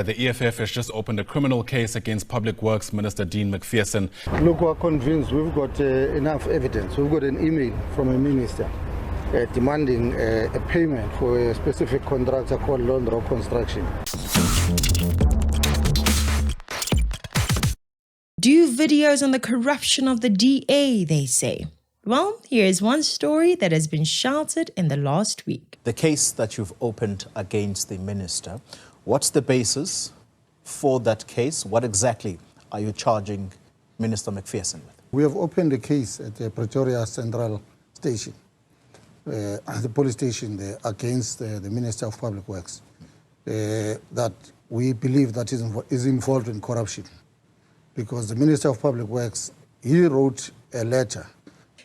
The EFF has just opened a criminal case against Public Works Minister Dean Macpherson. Look, we're convinced we've got enough evidence. We've got an email from a minister demanding a payment for a specific contractor called Lone Rock Construction. Do videos on the corruption of the DA, they say. Well, here's one story that has been shouted in the last week. The case that you've opened against the minister, what's the basis for that case? What exactly are you charging Minister Macpherson with? We have opened a case at the Pretoria Central Station, the police station there, against the Minister of Public Works, that we believe that is involved in corruption. Because the Minister of Public Works, he wrote a letter.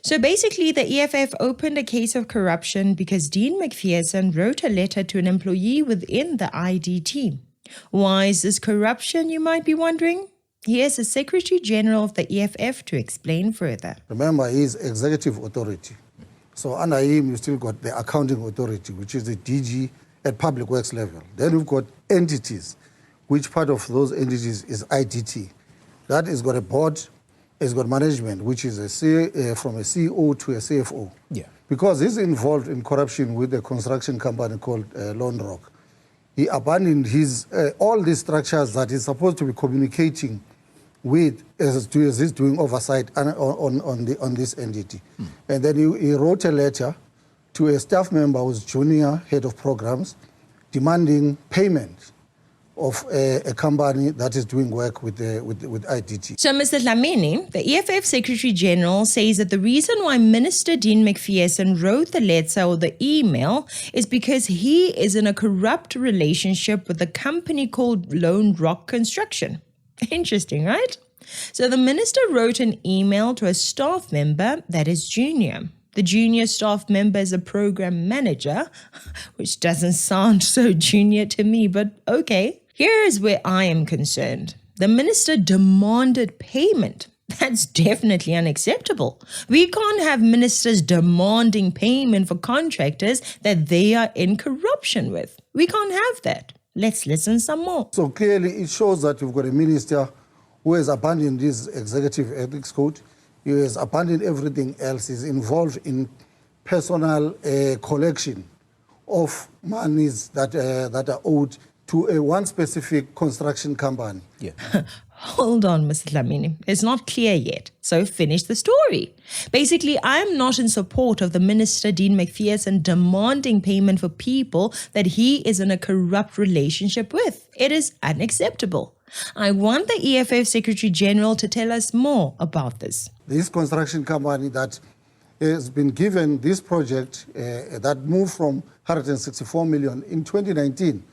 So basically, the EFF opened a case of corruption because Dean Macpherson wrote a letter to an employee within the ID team. Why is this corruption, you might be wondering? Here's the Secretary General of the EFF to explain further. Remember, he's executive authority. So under him, you still got the accounting authority, which is the DG at Public Works level. Then we've got entities, which part of those entities is IDT. That has got a board, it's got management, which is from a CEO to a CFO. Yeah. Because he's involved in corruption with a construction company called Lone Rock. He abandoned his all these structures that he's supposed to be communicating with as he's doing oversight on this entity. And then he wrote a letter to a staff member who's junior head of programs demanding payment of a company that is doing work with IDT. So, Mr. Dlamini, the EFF Secretary General says that the reason why Minister Dean Macpherson wrote the letter or the email is because he is in a corrupt relationship with a company called Lone Rock Construction. Interesting, right? So the minister wrote an email to a staff member that is junior. The junior staff member is a program manager, which doesn't sound so junior to me, but okay. Here is where I am concerned. The minister demanded payment. That's definitely unacceptable. We can't have ministers demanding payment for contractors that they are in corruption with. We can't have that. Let's listen some more. So clearly it shows that you've got a minister who has abandoned this executive ethics code. He has abandoned everything else. He's involved in personal collection of monies that are owed to one specific construction company. Yeah. Hold on, Mr. Dlamini. It's not clear yet. So finish the story. Basically, I am not in support of the Minister Dean Macpherson demanding payment for people that he is in a corrupt relationship with. It is unacceptable. I want the EFF Secretary General to tell us more about this. This construction company that has been given this project that moved from 164 million in 2019.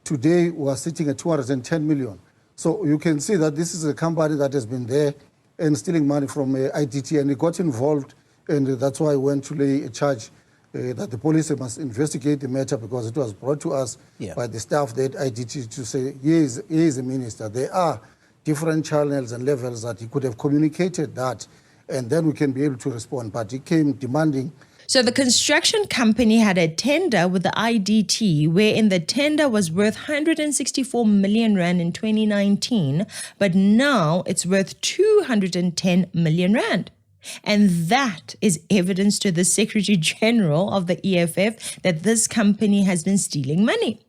Today, we are sitting at 210 million. So you can see that this is a company that has been there and stealing money from IDT, and it got involved, and that's why I went to lay a charge that the police must investigate the matter, because it was brought to us by the staff there at IDT to say, here is a minister. There are different channels and levels that he could have communicated that, and then we can be able to respond. But he came demanding. So the construction company had a tender with the IDT, wherein the tender was worth 164 million rand in 2019, but now it's worth 210 million rand. And that is evidence to the Secretary General of the EFF that this company has been stealing money.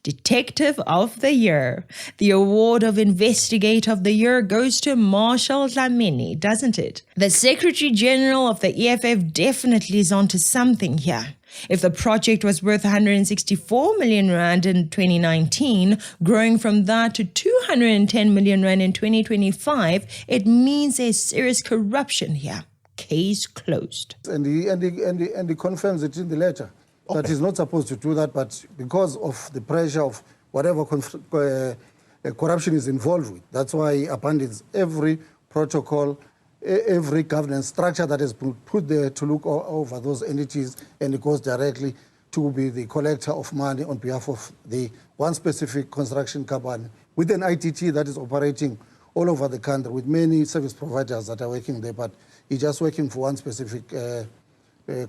Detective of the Year. The award of Investigator of the Year goes to Marshall Dlamini, doesn't it? The Secretary General of the EFF definitely is onto something here. If the project was worth 164 million rand in 2019, growing from that to 210 million rand in 2025, it means there's serious corruption here. Case closed. And he confirms it in the letter. Okay. That he's not supposed to do that, but because of the pressure of whatever corruption is involved with, that's why he abandons every protocol, every governance structure that has been put there to look over those entities, and it goes directly to be the collector of money on behalf of the one specific construction company with an ITT that is operating all over the country with many service providers that are working there, but he's just working for one specific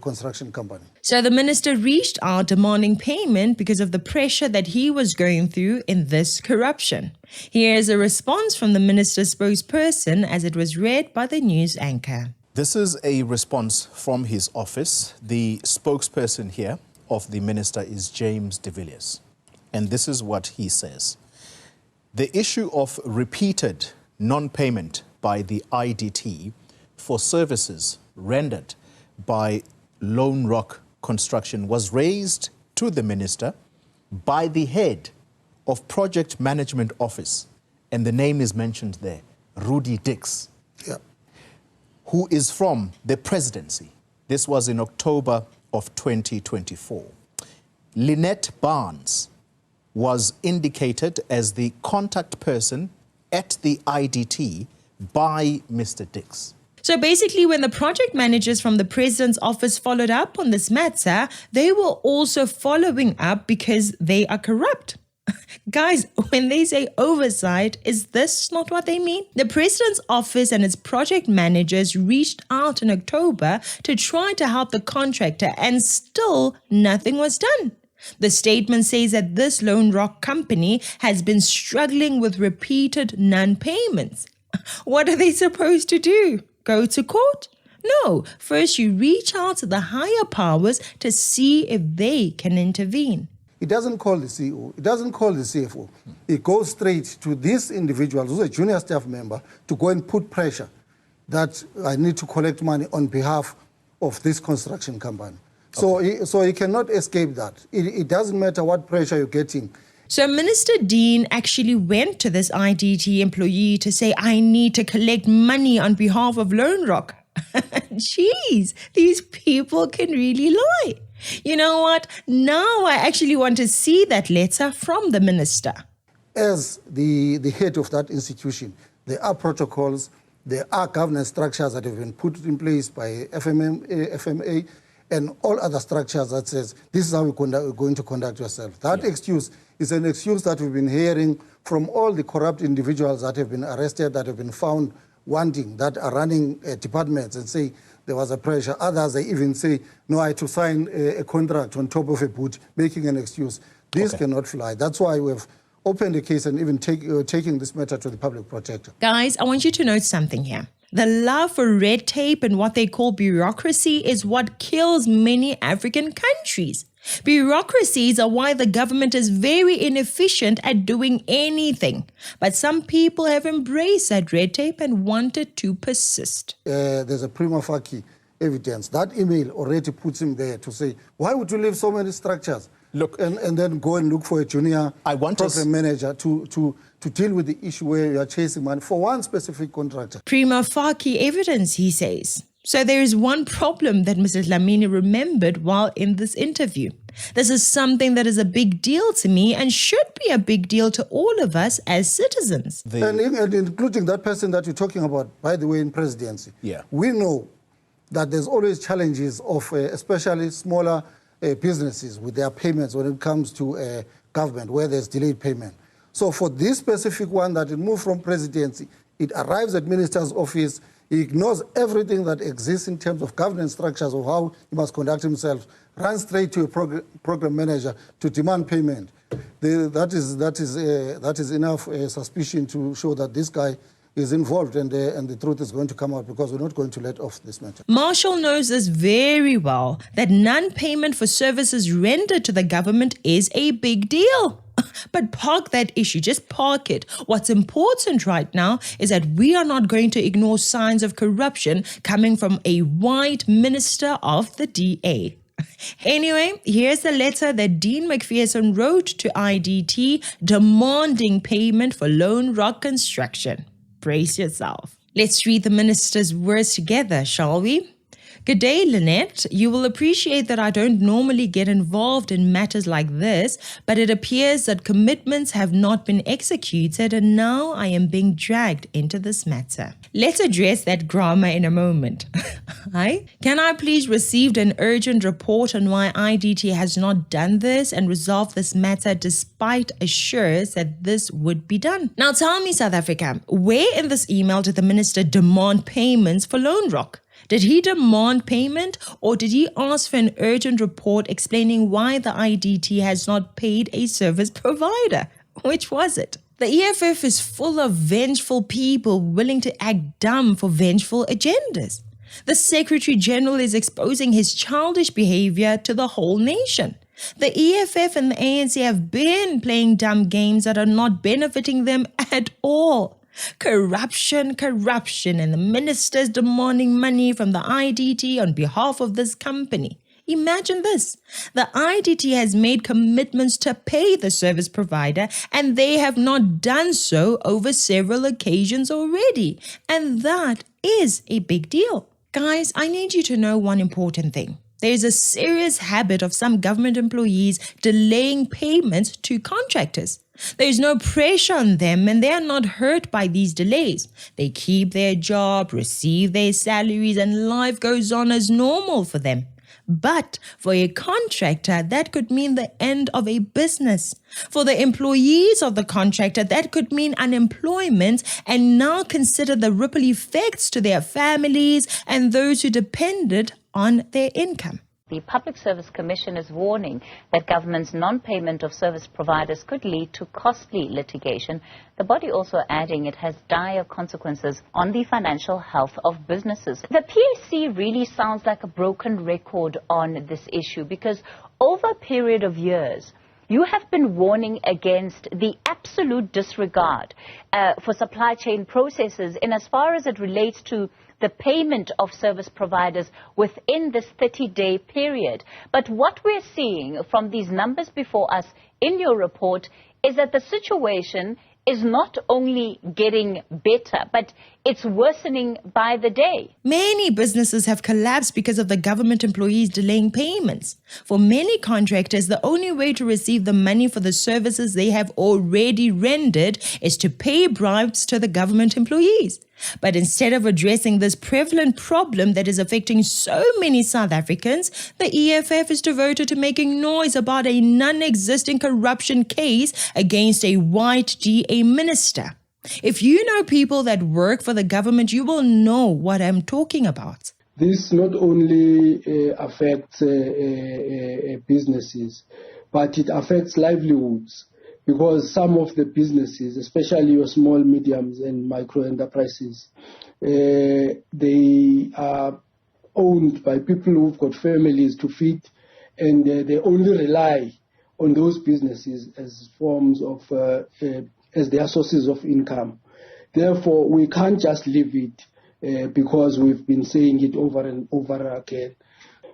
construction company. So the minister reached out demanding payment because of the pressure that he was going through in this corruption. Here's a response from the minister's spokesperson as it was read by the news anchor. This is a response from his office. The spokesperson here of the minister is James de Villiers. And this is what he says. The issue of repeated non-payment by the IDT for services rendered by Lone Rock Construction was raised to the minister by the head of Project Management Office, and the name is mentioned there, Rudy Dix, who is from the presidency. This was in October of 2024. Lynette Barnes was indicated as the contact person at the IDT by Mr. Dix. So basically, when the project managers from the president's office followed up on this matter, they were also following up because they are corrupt. Guys, when they say oversight, is this not what they mean? The president's office and its project managers reached out in October to try to help the contractor, and still nothing was done. The statement says that this Lone Rock company has been struggling with repeated non-payments. What are they supposed to do? Go to court? No. First, you reach out to the higher powers to see if they can intervene. It doesn't call the CEO, it doesn't call the CFO. It goes straight to this individual who's a junior staff member to go and put pressure that I need to collect money on behalf of this construction company. Okay. So he cannot escape that. It doesn't matter what pressure you're getting. So Minister Dean actually went to this IDT employee to say, I need to collect money on behalf of Lone Rock. Jeez, these people can really lie. You know what? Now I actually want to see that letter from the minister. As the head of that institution, there are protocols, there are governance structures that have been put in place by FMA, and all other structures that says, this is how we're going to conduct yourself. That excuse is an excuse that we've been hearing from all the corrupt individuals that have been arrested, that have been found wanting, that are running departments and say there was a pressure. Others, they even say, no, I had to sign a contract on top of a boot, making an excuse. This cannot fly. That's why we've opened a case and even taking this matter to the public protector. Guys, I want you to note something here. The love for red tape and what they call bureaucracy is what kills many African countries. Bureaucracies are why the government is very inefficient at doing anything. But some people have embraced that red tape and wanted to persist. There's a prima facie evidence. That email already puts him there to say, why would you leave so many structures? Look, and then go and look for a junior program manager to deal with the issue where you are chasing money for one specific contractor. Prima facie evidence, he says. So there is one problem that Mrs. Lamini remembered while in this interview. This is something that is a big deal to me and should be a big deal to all of us as citizens. And including that person that you're talking about, by the way, in presidency. We know that there's always challenges of especially smaller businesses with their payments when it comes to government, where there's delayed payment. So for this specific one that it moved from presidency, it arrives at minister's office, he ignores everything that exists in terms of governance structures of how he must conduct himself, runs straight to a program manager to demand payment. That is enough suspicion to show that this guy is involved, and the truth is going to come out, because we're not going to let off this matter. Marshall knows this very well, that non-payment for services rendered to the government is a big deal. But park that issue, just park it. What's important right now is that we are not going to ignore signs of corruption coming from a white minister of the DA. Anyway, here's the letter that Dean Macpherson wrote to IDT demanding payment for Lone Rock Construction. Brace yourself. Let's read the minister's words together, shall we? Good day, Lynette. You will appreciate that I don't normally get involved in matters like this, but it appears that commitments have not been executed and now I am being dragged into this matter. Let's address that grammar in a moment. Can I please receive an urgent report on why IDT has not done this and resolved this matter despite assurance that this would be done? Now tell me, South Africa, where in this email did the minister demand payments for Lone Rock? Did he demand payment, or did he ask for an urgent report explaining why the IDT has not paid a service provider? Which was it? The EFF is full of vengeful people willing to act dumb for vengeful agendas. The Secretary General is exposing his childish behavior to the whole nation. The EFF and the ANC have been playing dumb games that are not benefiting them at all. Corruption, and the ministers demanding money from the IDT on behalf of this company. Imagine this. The IDT has made commitments to pay the service provider, and they have not done so over several occasions already. And that is a big deal. Guys, I need you to know one important thing. There is a serious habit of some government employees delaying payments to contractors. There is no pressure on them, and they are not hurt by these delays. They keep their job, receive their salaries, and life goes on as normal for them. But for a contractor, that could mean the end of a business. For the employees of the contractor, that could mean unemployment, and now consider the ripple effects to their families and those who depended on their income. The Public Service Commission is warning that government's non-payment of service providers could lead to costly litigation. The body also adding it has dire consequences on the financial health of businesses. The PSC really sounds like a broken record on this issue, because over a period of years, you have been warning against the absolute disregard for supply chain processes in as far as it relates to the payment of service providers within this 30-day period. But what we're seeing from these numbers before us in your report is that the situation is not only getting better, but it's worsening by the day. Many businesses have collapsed because of the government employees delaying payments. For many contractors, the only way to receive the money for the services they have already rendered is to pay bribes to the government employees. But instead of addressing this prevalent problem that is affecting so many South Africans, the EFF is devoted to making noise about a non-existing corruption case against a white DA minister. If you know people that work for the government, you will know what I'm talking about. This not only affects businesses, but it affects livelihoods. Because some of the businesses, especially your small, mediums and micro enterprises, they are owned by people who've got families to feed, and they only rely on those businesses as forms of, as their sources of income. Therefore, we can't just leave it because we've been saying it over and over again.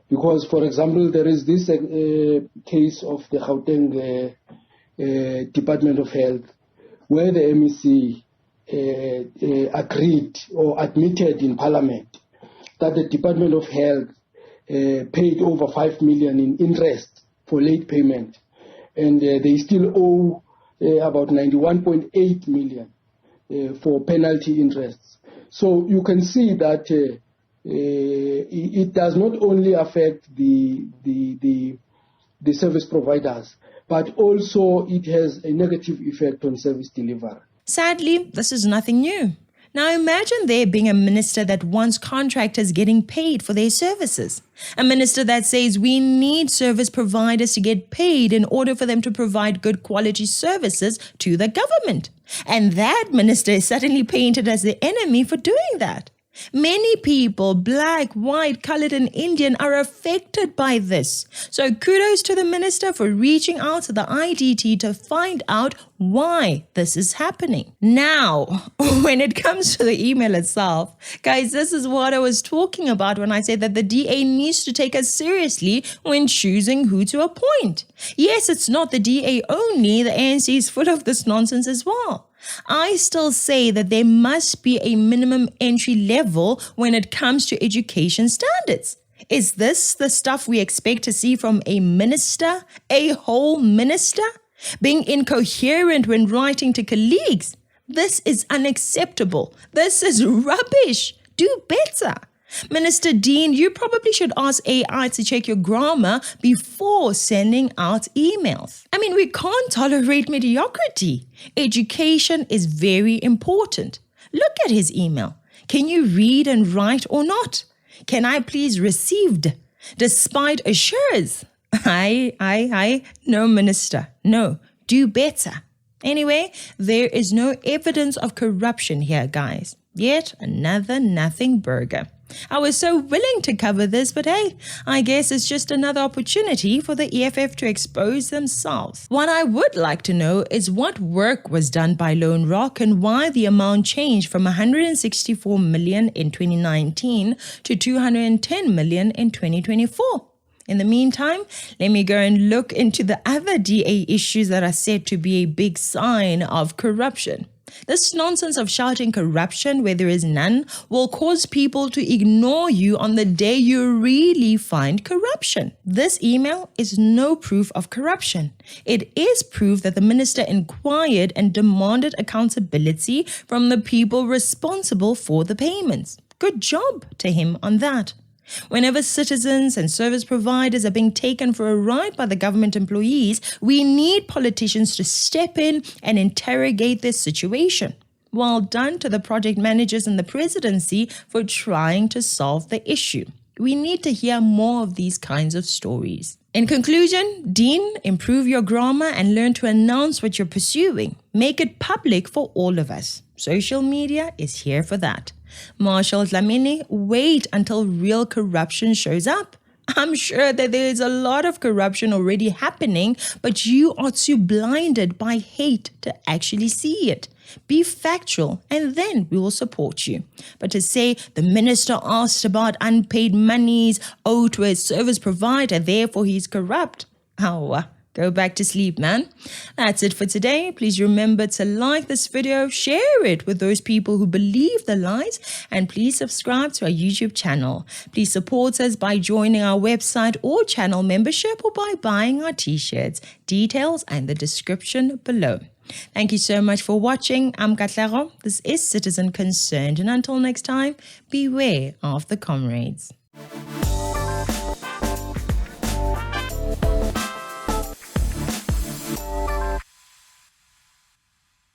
Because, for example, there is this case of the Gauteng Department of Health, where the MEC agreed or admitted in Parliament that the Department of Health paid over 5 million in interest for late payment, and they still owe about 91.8 million for penalty interests. So you can see that it does not only affect the service providers, but also it has a negative effect on service delivery. Sadly, this is nothing new. Now imagine there being a minister that wants contractors getting paid for their services. A minister that says we need service providers to get paid in order for them to provide good quality services to the government. And that minister is suddenly painted as the enemy for doing that. Many people, black, white, colored, and Indian, are affected by this. So kudos to the minister for reaching out to the IDT to find out why this is happening. Now, when it comes to the email itself, guys, this is what I was talking about when I said that the DA needs to take us seriously when choosing who to appoint. Yes, it's not the DA only. The ANC is full of this nonsense as well. I still say that there must be a minimum entry level when it comes to education standards. Is this the stuff we expect to see from a minister, a whole minister? Being incoherent when writing to colleagues? This is unacceptable. This is rubbish. Do better. Minister Dean, you probably should ask AI to check your grammar before sending out emails. I mean, we can't tolerate mediocrity. Education is very important. Look at his email. Can you read and write or not? Can I please received? Despite assures. No, Minister. No, do better. Anyway, there is no evidence of corruption here, guys. Yet another nothing burger. I was so willing to cover this, but hey, I guess it's just another opportunity for the EFF to expose themselves. What I would like to know is what work was done by Lone Rock and why the amount changed from 164 million in 2019 to 210 million in 2024. In the meantime, let me go and look into the other DA issues that are said to be a big sign of corruption. This nonsense of shouting corruption where there is none will cause people to ignore you on the day you really find corruption. This email is no proof of corruption. It is proof that the minister inquired and demanded accountability from the people responsible for the payments. Good job to him on that. Whenever citizens and service providers are being taken for a ride by the government employees, we need politicians to step in and interrogate this situation. Well done to the project managers and the presidency for trying to solve the issue. We need to hear more of these kinds of stories. In conclusion, Dean, improve your grammar and learn to announce what you're pursuing. Make it public for all of us. Social media is here for that. Marshall Dlamini, wait until real corruption shows up. I'm sure that there is a lot of corruption already happening, but you are too blinded by hate to actually see it. Be factual and then we will support you. But to say the minister asked about unpaid monies owed to a service provider, therefore he's corrupt. Go back to sleep, man. That's it for today. Please remember to like this video, share it with those people who believe the lies, and please subscribe to our YouTube channel. Please support us by joining our website or channel membership or by buying our t-shirts. Details are in the description below. Thank you so much for watching. I'm Katlego. This is Citizen Concerned, and until next time, beware of the comrades.